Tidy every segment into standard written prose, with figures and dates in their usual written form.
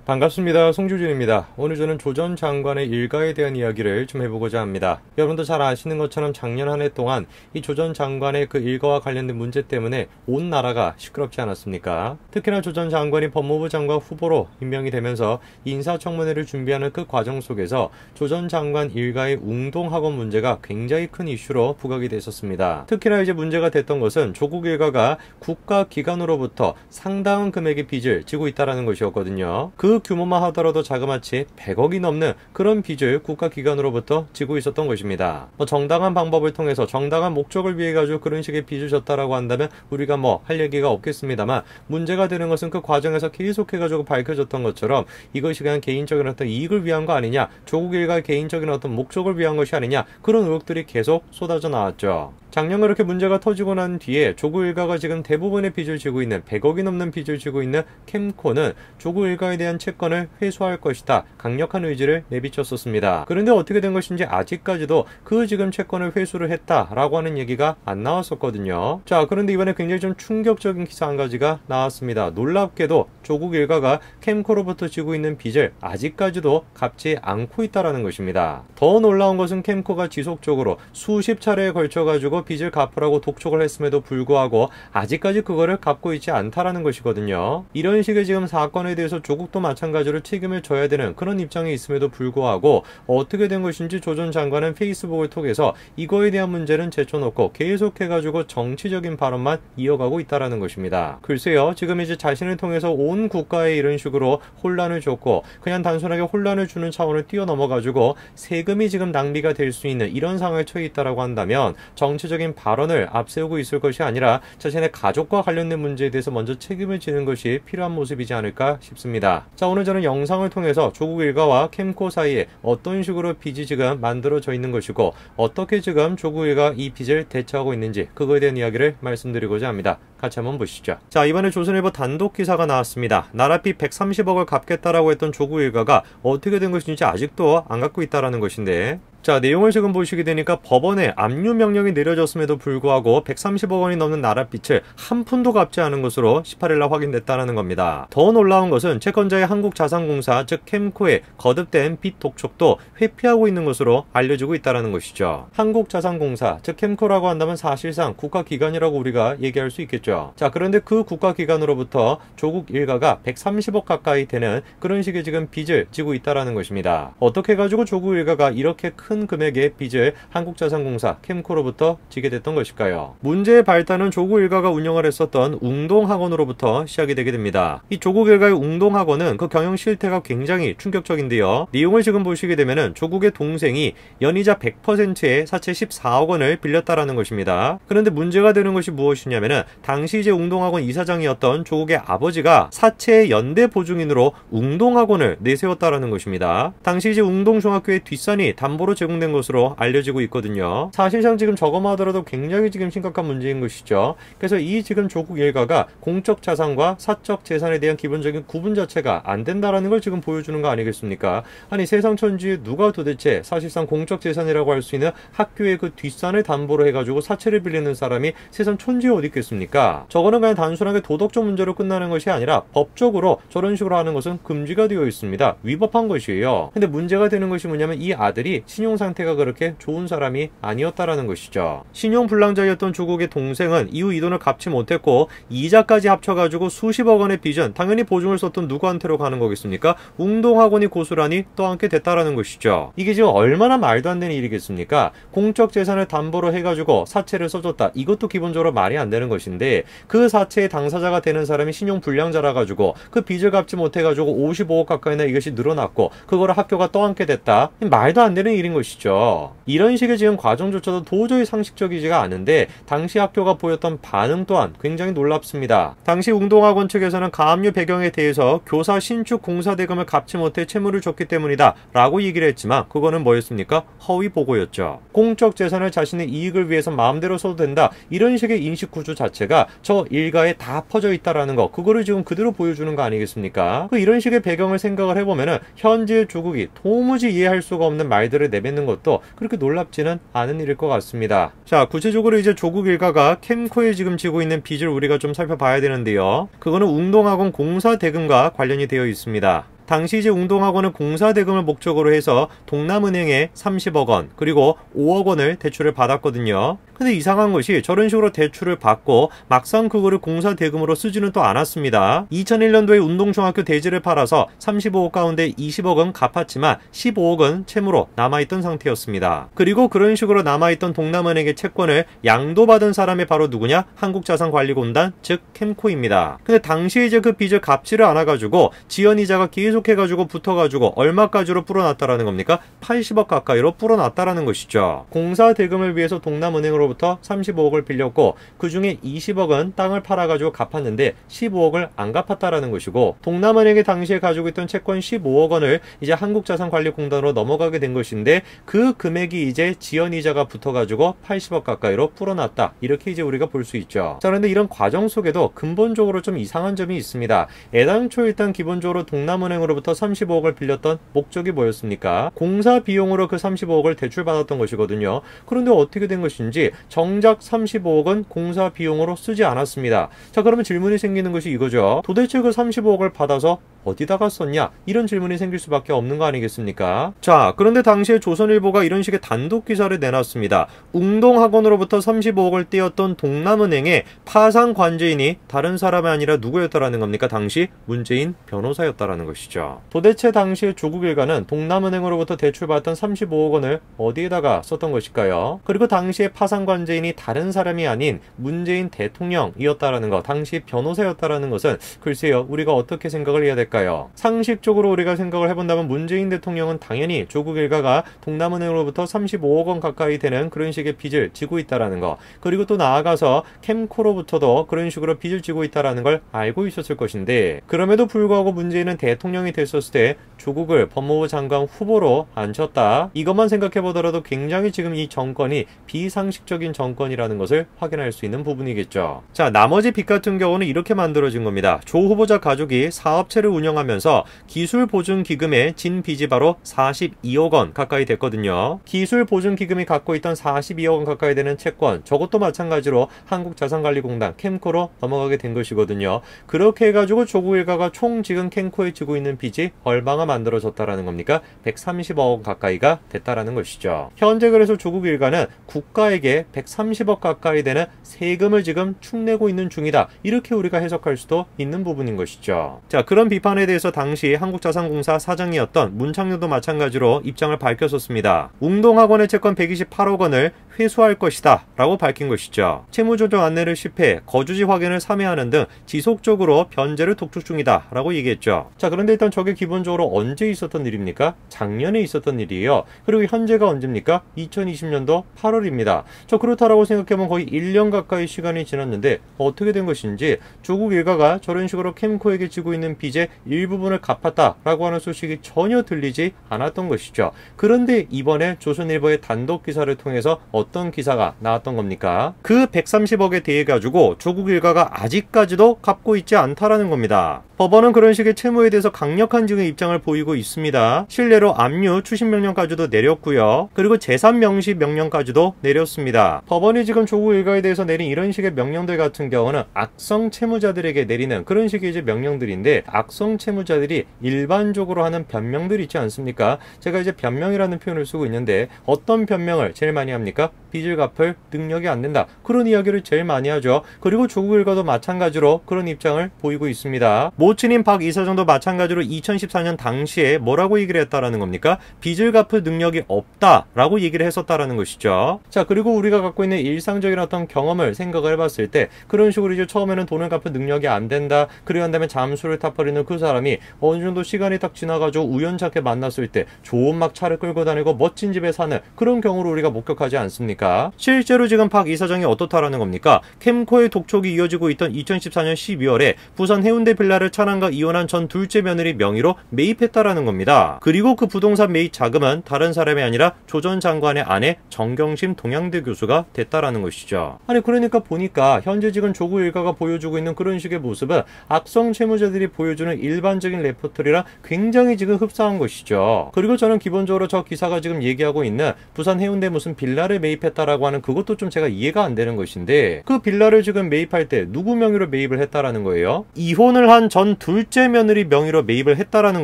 반갑습니다. 송주진입니다. 오늘 저는 조전 장관의 일가에 대한 이야기를 좀 해보고자 합니다. 여러분도 잘 아시는 것처럼 작년 한 해 동안 이 조전 장관의 그 일가와 관련된 문제 때문에 온 나라가 시끄럽지 않았습니까? 특히나 조전 장관이 법무부 장관 후보로 임명이 되면서 인사청문회를 준비하는 그 과정 속에서 조전 장관 일가의 웅동학원 문제가 굉장히 큰 이슈로 부각이 됐었습니다. 특히나 이제 문제가 됐던 것은 조국 일가가 국가기관으로부터 상당한 금액의 빚을 지고 있다는 것이었거든요. 그 규모만 하더라도 자그마치 100억이 넘는 그런 빚을 국가기관으로부터 지고 있었던 것입니다. 정당한 방법을 통해서 정당한 목적을 위해 가지고 그런 식의 빚을 졌다라고 한다면 우리가 할 얘기가 없겠습니다만, 문제가 되는 것은 그 과정에서 계속해 가지고 밝혀졌던 것처럼 이것이 그냥 개인적인 어떤 이익을 위한 거 아니냐, 조국 일가의 개인적인 어떤 목적을 위한 것이 아니냐, 그런 의혹들이 계속 쏟아져 나왔죠. 작년 그렇게 문제가 터지고 난 뒤에 조국 일가가 지금 대부분의 빚을 지고 있는 100억이 넘는 빚을 지고 있는 캠코는 조국 일가에 대한 채권을 회수할 것이다, 강력한 의지를 내비쳤었습니다. 그런데 어떻게 된 것인지 아직까지도 그 지금 채권을 회수를 했다라고 하는 얘기가 안 나왔었거든요. 자, 그런데 이번에 굉장히 좀 충격적인 기사 한 가지가 나왔습니다. 놀랍게도 조국 일가가 캠코로부터 지고 있는 빚을 아직까지도 갚지 않고 있다라는 것입니다. 더 놀라운 것은 캠코가 지속적으로 수십 차례에 걸쳐 가지고 빚을 갚으라고 독촉을 했음에도 불구하고 아직까지 그거를 갚고 있지 않다라는 것이거든요. 이런 식의 지금 사건에 대해서 조국도 마찬가지로 책임을 져야 되는 그런 입장에 있음에도 불구하고 어떻게 된 것인지 조 전 장관은 페이스북을 통해서 이거에 대한 문제는 제쳐놓고 계속해가지고 정치적인 발언만 이어가고 있다라는 것입니다. 글쎄요, 지금 이제 자신을 통해서 온 국가에 이런 식으로 혼란을 줬고 그냥 단순하게 혼란을 주는 차원을 뛰어넘어가지고 세금이 지금 낭비가 될 수 있는 이런 상황에 처해 있다라고 한다면 정치적인 발언을 앞세우고 있을 것이 아니라 자신의 가족과 관련된 문제에 대해서 먼저 책임을 지는 것이 필요한 모습이지 않을까 싶습니다. 자, 오늘 저는 영상을 통해서 조국 일가와 캠코 사이에 어떤 식으로 빚이 지금 만들어져 있는 것이고 어떻게 지금 조국 일가 이 빚을 대처하고 있는지 그거에 대한 이야기를 말씀드리고자 합니다. 같이 한번 보시죠. 자, 이번에 조선일보 단독 기사가 나왔습니다. 나라빚 130억을 갚겠다라고 했던 조국 일가가 어떻게 된 것인지 아직도 안 갚고 있다라는 것인데, 자, 내용을 지금 보시게 되니까 법원에 압류 명령이 내려졌음에도 불구하고 130억 원이 넘는 나랏빚을 한 푼도 갚지 않은 것으로 18일날 확인됐다는 겁니다. 더 놀라운 것은 채권자의 한국자산공사 즉 캠코의 거듭된 빚 독촉도 회피하고 있는 것으로 알려지고 있다는 것이죠. 한국자산공사 즉 캠코라고 한다면 사실상 국가기관이라고 우리가 얘기할 수 있겠죠. 자, 그런데 그 국가기관으로부터 조국 일가가 130억 가까이 되는 그런 식의 지금 빚을 지고 있다는 것입니다. 어떻게 해가지고 조국 일가가 이렇게 큰 금액의 빚을 한국자산공사 캠코로부터 지게 됐던 것일까요? 문제의 발단은 조국 일가가 운영을 했었던 웅동학원으로부터 시작이 되게 됩니다. 이 조국 일가의 웅동학원은 그 경영 실태가 굉장히 충격적인데요. 내용을 지금 보시게 되면은 조국의 동생이 연이자 100%의 사채 14억 원을 빌렸다라는 것입니다. 그런데 문제가 되는 것이 무엇이냐면은 당시 이제 웅동학원 이사장이었던 조국의 아버지가 사채의 연대 보증인으로 웅동학원을 내세웠다라는 것입니다. 당시 이제 웅동중학교의 뒷산이 담보로 제공된 것으로 알려지고 있거든요. 사실상 지금 저거만 하더라도 굉장히 지금 심각한 문제인 것이죠. 그래서 이 지금 조국 일가가 공적 자산과 사적 재산에 대한 기본적인 구분 자체가 안 된다라는 걸 지금 보여주는 거 아니겠습니까? 아니, 세상 천지에 누가 도대체 사실상 공적 재산이라고 할 수 있는 학교의 그 뒷산을 담보로 해가지고 사채를 빌리는 사람이 세상 천지에 어디 있겠습니까? 저거는 그냥 단순하게 도덕적 문제로 끝나는 것이 아니라 법적으로 저런 식으로 하는 것은 금지가 되어 있습니다. 위법한 것이에요. 근데 문제가 되는 것이 뭐냐면 이 아들이 신용 상태가 그렇게 좋은 사람이 아니었다라는 것이죠. 신용 불량자였던 조국의 동생은 이후 이 돈을 갚지 못했고 이자까지 합쳐가지고 수십억 원의 빚은 당연히 보증을 썼던 누구한테로 가는 거겠습니까? 웅동학원이 고스란히 떠안게 됐다라는 것이죠. 이게 지금 얼마나 말도 안 되는 일이겠습니까? 공적 재산을 담보로 해가지고 사채를 써줬다. 이것도 기본적으로 말이 안 되는 것인데 그 사채의 당사자가 되는 사람이 신용 불량자라 가지고 그 빚을 갚지 못해가지고 55억 가까이나 이것이 늘어났고 그거를 학교가 떠안게 됐다. 말도 안 되는 일인 것이죠. 이런 식의 지금 과정조차도 도저히 상식적이지가 않은데 당시 학교가 보였던 반응 또한 굉장히 놀랍습니다. 당시 웅동학원 측에서는 가압류 배경에 대해서 교사 신축 공사 대금을 갚지 못해 채무를 줬기 때문이다 라고 얘기를 했지만 그거는 뭐였습니까? 허위 보고였죠. 공적 재산을 자신의 이익을 위해서 마음대로 써도 된다, 이런 식의 인식 구조 자체가 저 일가에 다 퍼져 있다라는 거, 그거를 지금 그대로 보여주는 거 아니겠습니까? 이런 식의 배경을 생각을 해보면은 현재 조국이 도무지 이해할 수가 없는 말들을 내뱉는 것도 그렇게 놀랍지는 않은 일일 것 같습니다. 자, 구체적으로 이제 조국 일가가 캠코에 지금 지고 있는 빚을 우리가 좀 살펴봐야 되는데요. 그거는 웅동학원 공사 대금과 관련이 되어 있습니다. 당시 이제 웅동학원은 공사대금을 목적으로 해서 동남은행에 30억 원 그리고 5억 원을 대출을 받았거든요. 근데 이상한 것이 저런 식으로 대출을 받고 막상 그거를 공사대금으로 쓰지는 또 않았습니다. 2001년도에 운동중학교 대지를 팔아서 35억 가운데 20억은 갚았지만 15억은 채무로 남아있던 상태였습니다. 그리고 그런 식으로 남아있던 동남은행의 채권을 양도받은 사람이 바로 누구냐? 한국자산관리공단, 즉 캠코입니다. 근데 당시에 이제 그 빚을 갚지를 않아가지고 지연이자가 계속해가지고 붙어가지고 얼마까지로 불어났다라는 겁니까? 80억 가까이로 불어났다라는 것이죠. 공사대금을 위해서 동남은행으로부터 35억을 빌렸고 그 중에 20억은 땅을 팔아가지고 갚았는데 15억을 안 갚았다라는 것이고 동남은행이 당시에 가지고 있던 채권 15억 원을 이제 한국자산관리공단으로 넘어가게 된 것인데 그 금액이 이제 지연이자가 붙어가지고 80억 가까이로 불어났다. 이렇게 이제 우리가 볼 수 있죠. 자, 그런데 이런 과정 속에도 근본적으로 좀 이상한 점이 있습니다. 애당초 일단 기본적으로 동남은행으로부터 35억을 빌렸던 목적이 뭐였습니까? 공사 비용으로 그 35억을 대출받았던 것이거든요. 그런데 어떻게 된 것인지 정작 35억은 공사 비용으로 쓰지 않았습니다. 자, 그러면 질문이 생기는 것이 이거죠. 도대체 그 35억을 받아서 어디다가 썼냐? 이런 질문이 생길 수밖에 없는 거 아니겠습니까? 자, 그런데 당시에 조선일보가 이런 식의 단독 기사를 내놨습니다. 웅동학원으로부터 35억을 떼었던 동남은행의 파산 관제인이 다른 사람이 아니라 누구였다라는 겁니까? 당시 문재인 변호사였다라는 것이죠. 도대체 당시에 조국 일가는 동남은행으로부터 대출받았던 35억 원을 어디에다가 썼던 것일까요? 그리고 당시에 파산 관제인이 다른 사람이 아닌 문재인 대통령이었다라는 것, 당시 변호사였다라는 것은 글쎄요, 우리가 어떻게 생각을 해야 될까요? 상식적으로 우리가 생각을 해본다면 문재인 대통령은 당연히 조국 일가가 동남은행으로부터 35억 원 가까이 되는 그런 식의 빚을 지고 있다라는 거, 그리고 또 나아가서 캠코로부터도 그런 식으로 빚을 지고 있다라는 걸 알고 있었을 것인데, 그럼에도 불구하고 문재인은 대통령이 됐었을 때 조국을 법무부 장관 후보로 앉혔다. 이것만 생각해 보더라도 굉장히 지금 이 정권이 비상식적인 정권이라는 것을 확인할 수 있는 부분이겠죠. 자, 나머지 빚 같은 경우는 이렇게 만들어진 겁니다. 조 후보자 가족이 사업체를 운영하면서 기술보증기금의 진 빚이 바로 42억 원 가까이 됐거든요. 기술보증기금이 갖고 있던 42억 원 가까이 되는 채권, 저것도 마찬가지로 한국자산관리공단 캠코로 넘어가게 된 것이거든요. 그렇게 해가지고 조국 일가가 총 지금 캠코에 지고 있는 빚이 얼마가 만들어졌다라는 겁니까? 130억 원 가까이가 됐다라는 것이죠. 현재 그래서 조국 일가는 국가에게 130억 가까이 되는 세금을 지금 축내고 있는 중이다. 이렇게 우리가 해석할 수도 있는 부분인 것이죠. 자, 그런 비판에 대해서 당시 한국자산공사 사장이었던 문창룡도 마찬가지로 입장을 밝혔었습니다. 웅동학원의 채권 128억 원을 회수할 것이다 라고 밝힌 것이죠. 채무조정 안내를 실패, 거주지 확인을 삼회하는 등 지속적으로 변제를 독촉 중이다 라고 얘기했죠. 자, 그런데 일단 저게 기본적으로 언제 있었던 일입니까? 작년에 있었던 일이에요. 그리고 현재가 언제입니까? 2020년도 8월입니다. 저 그렇다라고 생각해보면 거의 1년 가까이 시간이 지났는데 어떻게 된 것인지 조국 일가가 저런 식으로 캠코에게 지고 있는 빚의 일부분을 갚았다라고 하는 소식이 전혀 들리지 않았던 것이죠. 그런데 이번에 조선일보의 단독 기사를 통해서 어떤 기사가 나왔던 겁니까? 그 130억에 대해 가지고 조국 일가가 아직까지도 갚고 있지 않다라는 겁니다. 법원은 그런 식의 채무에 대해서 강력한 지금 입장을 보이고 있습니다. 실례로 압류 추심 명령까지도 내렸고요. 그리고 재산 명시 명령까지도 내렸습니다. 법원이 지금 조국 일가에 대해서 내린 이런 식의 명령들 같은 경우는 악성 채무자들에게 내리는 그런 식의 이제 명령들인데, 악성 채무자들이 일반적으로 하는 변명들이 있지 않습니까? 제가 이제 변명이라는 표현을 쓰고 있는데 어떤 변명을 제일 많이 합니까? 빚을 갚을 능력이 안 된다. 그런 이야기를 제일 많이 하죠. 그리고 조국 일가도 마찬가지로 그런 입장을 보이고 있습니다. 모친인 박 이사장도 마찬가지로 2014년 당시에 뭐라고 얘기를 했다라는 겁니까? 빚을 갚을 능력이 없다라고 얘기를 했었다라는 것이죠. 자, 그리고 우리가 갖고 있는 일상적인 어떤 경험을 생각을 해봤을 때 그런 식으로 이제 처음에는 돈을 갚을 능력이 안 된다. 그리고 한 다음에 잠수를 타버리는 그 사람이 어느 정도 시간이 딱 지나가지고 우연찮게 만났을 때 좋은 막 차를 끌고 다니고 멋진 집에 사는 그런 경우를 우리가 목격하지 않습니까? 실제로 지금 박 이사장이 어떻다라는 겁니까? 캠코의 독촉이 이어지고 있던 2014년 12월에 부산 해운대 빌라를 차남과 이혼한 전 둘째 며느리 명의로 매입했다라는 겁니다. 그리고 그 부동산 매입 자금은 다른 사람이 아니라 조 전 장관의 아내 정경심 동양대 교수가 됐다라는 것이죠. 아니, 그러니까 보니까 현재 지금 조국 일가가 보여주고 있는 그런 식의 모습은 악성 채무자들이 보여주는 일반적인 레포토리랑 굉장히 지금 흡사한 것이죠. 그리고 저는 기본적으로 저 기사가 지금 얘기하고 있는 부산 해운대 무슨 빌라를 매입했다라고 하는 그것도 좀 제가 이해가 안 되는 것인데, 그 빌라를 지금 매입할 때 누구 명의로 매입을 했다라는 거예요? 이혼을 한 전 둘째 며느리 명의로 매입을 했다라는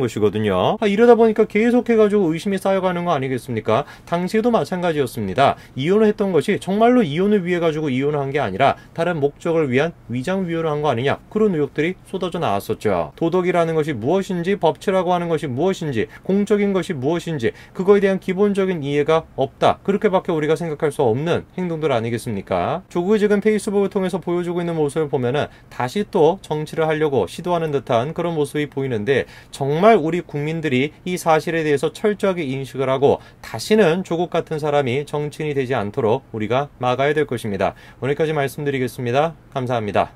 것이거든요. 이러다 보니까 계속해가지고 의심이 쌓여가는 거 아니겠습니까? 당시에도 마찬가지였습니다. 이혼을 했던 것이 정말로 이혼을 위해 가지고 이혼을 한 게 아니라 다른 목적을 위한 위장 위호를 한 거 아니냐, 그런 의혹들이 쏟아져 나왔었죠. 도덕이라는 것이 무엇인지, 법치라고 하는 것이 무엇인지, 공적인 것이 무엇인지, 그거에 대한 기본적인 이해가 없다, 그렇게밖에 우리가 생각할 수 없는 행동들 아니겠습니까? 조국이 지금 페이스북을 통해서 보여주고 있는 모습을 보면은 다시 또 정치를 하려고 시도하는 듯한 그런 모습이 보이는데, 정말 우리 국민들이 이 사실에 대해서 철저하게 인식을 하고 다시는 조국 같은 사람이 정치인이 되지 않도록 우리가 막아야 될 것입니다. 오늘까지 말씀드리겠습니다. 감사합니다.